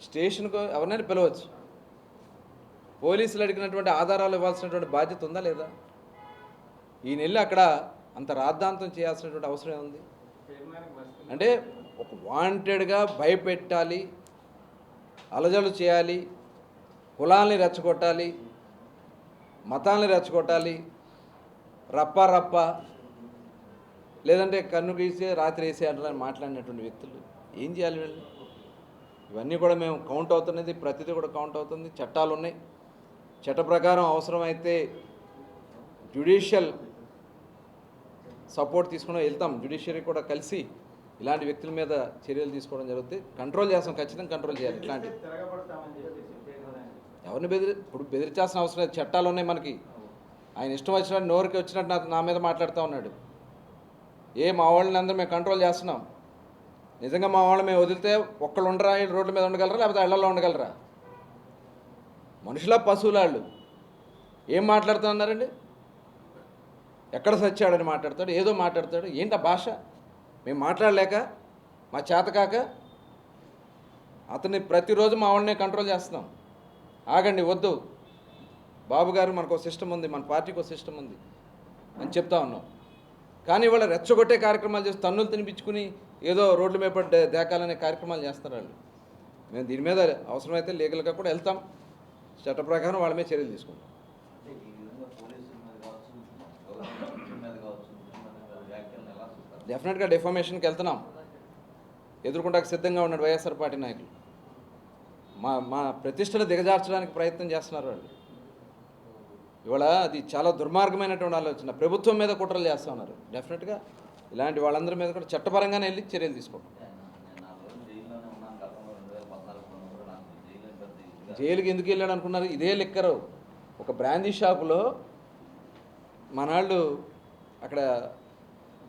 స్టేషన్కు ఎవరినైనా పిలవచ్చు. పోలీసులు అడిగినటువంటి ఆధారాలు ఇవ్వాల్సినటువంటి బాధ్యత ఉందా లేదా? ఈయన వెళ్ళి అక్కడ అంత రాద్ధాంతం చేయాల్సినటువంటి అవసరం ఉంది. అంటే ఒక వాంటెడ్గా భయపెట్టాలి, అలజలు చేయాలి, కులాల్ని రెచ్చగొట్టాలి, మతాల్ని రెచ్చగొట్టాలి, రప్ప లేదంటే కన్ను గీసే రాత్రి వేసే అంటే మాట్లాడినటువంటి వ్యక్తులు ఏం చేయాలి వీళ్ళు? ఇవన్నీ కూడా మేము కౌంట్ అవుతున్నది, ప్రతిదీ కూడా కౌంట్ అవుతుంది. చట్టాలు ఉన్నాయి, చట్ట ప్రకారం అవసరమైతే జ్యుడిషియల్ సపోర్ట్ తీసుకుని వెళ్తాం. జ్యుడిషియరీ కూడా కలిసి ఇలాంటి వ్యక్తుల మీద చర్యలు తీసుకోవడం జరుగుతుంది. కంట్రోల్ చేస్తాం, ఖచ్చితంగా కంట్రోల్ చేయాలి. ఇట్లాంటి ఎవరిని ఇప్పుడు బెదిరించాల్సిన అవసరం లేదు, చట్టాలు ఉన్నాయి మనకి. ఆయన ఇష్టం వచ్చినట్టు నోరుకి వచ్చినట్టు నా మీద మాట్లాడుతూ ఉన్నాడు. మా వాళ్ళని అందరూ మేము కంట్రోల్ చేస్తున్నాం. నిజంగా మా వాళ్ళని మేము వదిలితే ఒక్కళ్ళు ఉండరా? రోడ్ల మీద ఉండగలరా, లేకపోతే ఇళ్లలో ఉండగలరా? మనుషుల పశువులాళ్ళు ఏం మాట్లాడుతున్నారండి? ఎక్కడ సచ్చాడని మాట్లాడతాడు, ఏదో మాట్లాడతాడు. ఏంటి ఆ భాష? మేము మాట్లాడలేక, మా చేతకాక అతన్ని ప్రతిరోజు మా వాళ్ళని కంట్రోల్ చేస్తున్నాం. ఆగండి, వద్దు బాబు గారు, మనకు ఒక సిస్టమ్ ఉంది, మన పార్టీకి ఒక సిస్టమ్ ఉంది అని చెప్తా ఉన్నాం. కానీ ఇవాళ రెచ్చగొట్టే కార్యక్రమాలు చేసి తన్నులు తినిపించుకుని ఏదో రోడ్ల మీద దేకాలనే కార్యక్రమాలు చేస్తారు వాళ్ళు. మేము దీని మీద అవసరమైతే లీగల్గా కూడా వెళ్తాం, చట్ట ప్రకారం వాళ్ళ మీద చర్యలు తీసుకుంటాం. డెఫినెట్గా డిఫామేషన్కి వెళ్తున్నాం, ఎదుర్కొంటానికి సిద్ధంగా ఉన్నాడు వైఎస్ఆర్ పార్టీ నాయకులు. మా ప్రతిష్టను దిగజార్చడానికి ప్రయత్నం చేస్తున్నారు వాళ్ళు. ఇవాళ అది చాలా దుర్మార్గమైనటువంటి ఆలోచన. ప్రభుత్వం మీద కుట్రలు చేస్తూ ఉన్నారు. డెఫినెట్గా ఇలాంటి వాళ్ళందరి మీద కూడా చట్టపరంగానే వెళ్ళి చర్యలు తీసుకోండి. జైలుకి ఎందుకు వెళ్ళాడు అనుకున్నారు? ఇదే లిక్కరు ఒక బ్రాందీ షాపులో మనాళ్ళు అక్కడ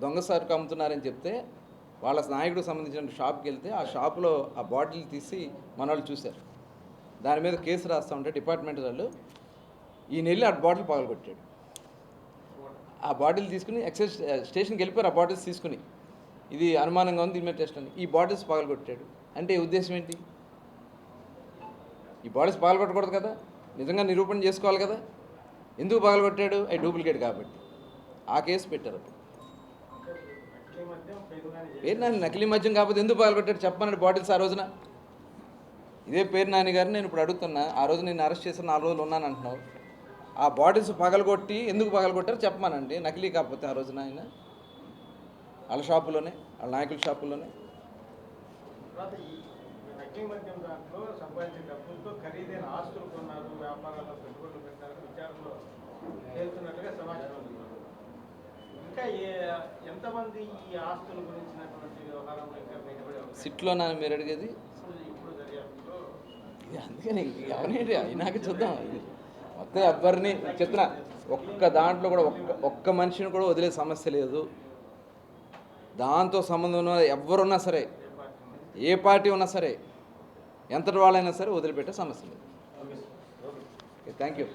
దొంగ సరుకు అమ్ముతున్నారని చెప్తే వాళ్ళ నాయకుడికి సంబంధించిన షాప్కి వెళ్తే ఆ షాపులో ఆ బాటిల్ తీసి మనవాళ్ళు చూశారు. దాని మీద కేసు రాస్తూ ఉంటే డిపార్ట్మెంట్ వాళ్ళు ఈయన వెళ్ళి ఆ బాటిల్ పగలగొట్టాడు. ఆ బాటిల్ తీసుకుని ఎక్సైజ్ స్టేషన్కి వెళ్ళిపోయారు. ఆ బాటిల్స్ తీసుకుని ఇది అనుమానంగా ఉంది, దీని మీద టెస్ట్ అని ఈ బాటిల్స్ పగలగొట్టాడు. అంటే ఉద్దేశం ఏంటి? ఈ బాటిల్స్ పగలగొట్టకూడదు కదా, నిజంగా నిరూపణ చేసుకోవాలి కదా. ఎందుకు పగలగొట్టాడు? అవి డూప్లికేట్ కాబట్టి ఆ కేసు పెట్టారు. పేరు నాని నకిలీ మద్యం కాకపోతే ఎందుకు పగలగొట్టాడు చెప్పమన్నాడు బాటిల్స్ ఆ రోజున. ఇదే పేరు నాని గారిని నేను ఇప్పుడు అడుగుతున్నా, ఆ రోజు నేను అరెస్ట్ చేసిన 4 రోజులు ఉన్నాను అంటున్నావు. ఆ బాటిల్స్ పగలగొట్టి ఎందుకు పగలగొట్టారు చెప్పమానండి. నకిలీ కాకపోతే ఆ రోజున ఆయన వాళ్ళ షాపులోనే, వాళ్ళ నాయకుల షాపుల్లోనే. సిట్లో నా మీరు అడిగేది అందుకని ఎవరేంటి అయినాక చూద్దాం. మొత్తం ఎవరిని చెప్తున్నా, ఒక్క దాంట్లో కూడా ఒక్క మనిషిని కూడా వదిలే సమస్య లేదు. దాంతో సంబంధం ఉన్న ఎవరున్నా సరే, ఏ పార్టీ ఉన్నా సరే, ఎంతటి వాళ్ళైనా సరే వదిలిపెట్టే సమస్య లేదు. Thank you.